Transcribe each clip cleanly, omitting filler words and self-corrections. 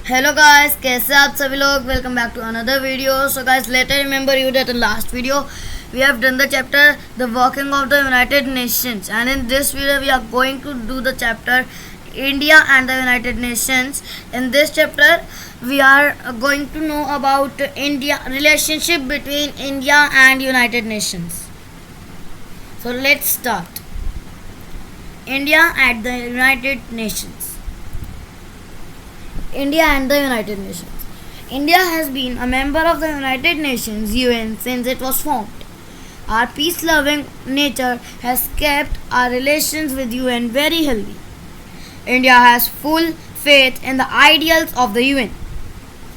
Hello guys, कैसे आप सभी लोग। Welcome back to another video. So guys, let I remember you that in last video we have done the chapter the working of the United Nations, and in this video we are going to do the chapter India and the United Nations. In this chapter we are going to know about India relationship between India and United Nations. So let's start. India at the United Nations. India and the United Nations. India has been a member of the United Nations UN since it was formed. Our peace-loving nature has kept our relations with UN very healthy. India has full faith in the ideals of the UN.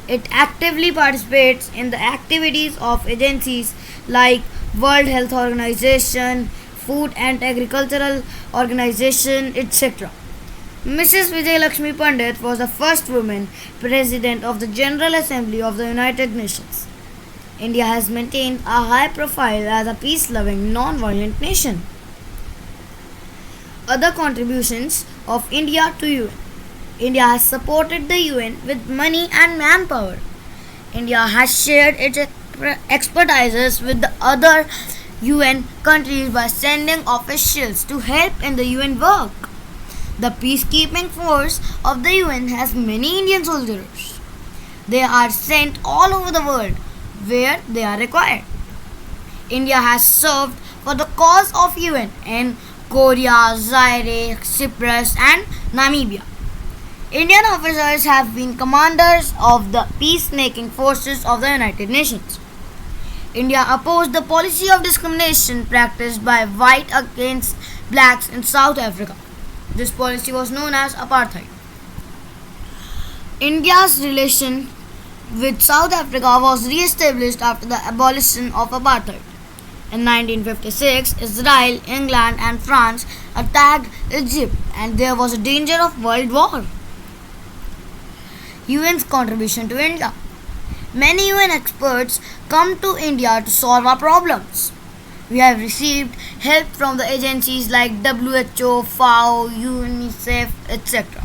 It actively participates in the activities of agencies like World Health Organization, Food and Agricultural Organization, etc. Mrs. Vijayalakshmi Pandit was the first woman president of the General Assembly of the United Nations. India has maintained a high profile as a peace-loving, non-violent nation. Other contributions of India to UN. India has supported the UN with money and manpower. India has shared its expertise with the other UN countries by sending officials to help in the UN work. The peacekeeping force of the UN has many Indian soldiers. They are sent all over the world where they are required. India has served for the cause of UN in Korea, Zaire, Cyprus, and Namibia. Indian officers have been commanders of the peacemaking forces of the United Nations. India opposed the policy of discrimination practiced by whites against blacks in South Africa. This policy was known as apartheid. India's relation with South Africa was re-established after the abolition of apartheid. In 1956, Israel, England, and France attacked Egypt, and there was a danger of world war. UN's contribution to India. Many UN experts come to India to solve our problems. We have received help from the agencies like WHO, FAO, UNICEF, etc.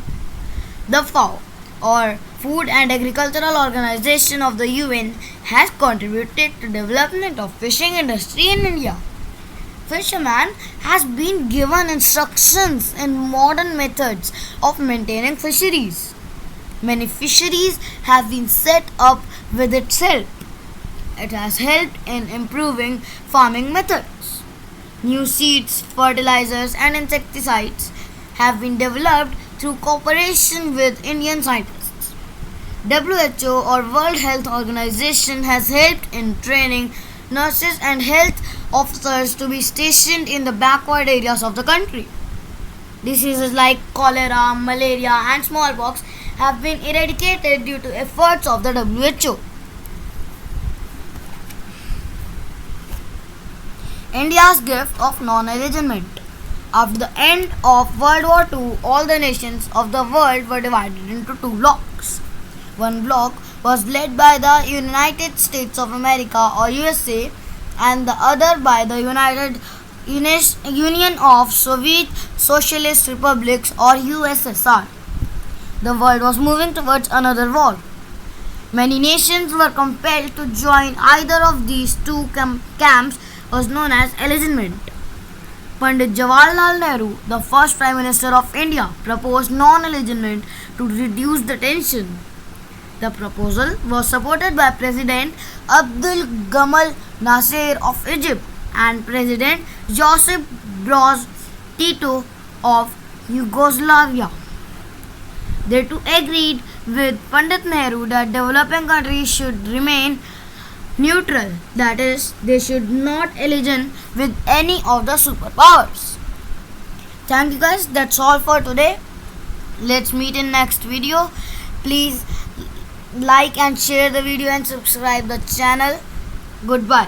The FAO, or Food and Agricultural Organization of the UN, has contributed to development of fishing industry in India. Fishermen has been given instructions in modern methods of maintaining fisheries. Many fisheries have been set up with its help. It has helped in improving farming methods. New seeds, fertilizers, and insecticides have been developed through cooperation with Indian scientists. WHO, or World Health Organization, has helped in training nurses and health officers to be stationed in the backward areas of the country. Diseases like cholera, malaria, and smallpox have been eradicated due to efforts of the WHO. India's gift of non-alignment. After the end of World War II, all the nations of the world were divided into two blocks. One block was led by the United States of America, or USA, and the other by the Union of Soviet Socialist Republics, or USSR. The world was moving towards another war. Many nations were compelled to join either of these two camps, was known as alignment. Pandit Jawaharlal Nehru, the first Prime Minister of India, proposed non-alignment to reduce the tension. The proposal was supported by President Abdul Gamal Nasser of Egypt and President Josip Broz Tito of Yugoslavia. They too agreed with Pandit Nehru that developing countries should remain neutral, that is, they should not align with any of the superpowers. Thank you guys, that's all for today. Let's meet in next video. Please like and share the video and subscribe the channel. Goodbye.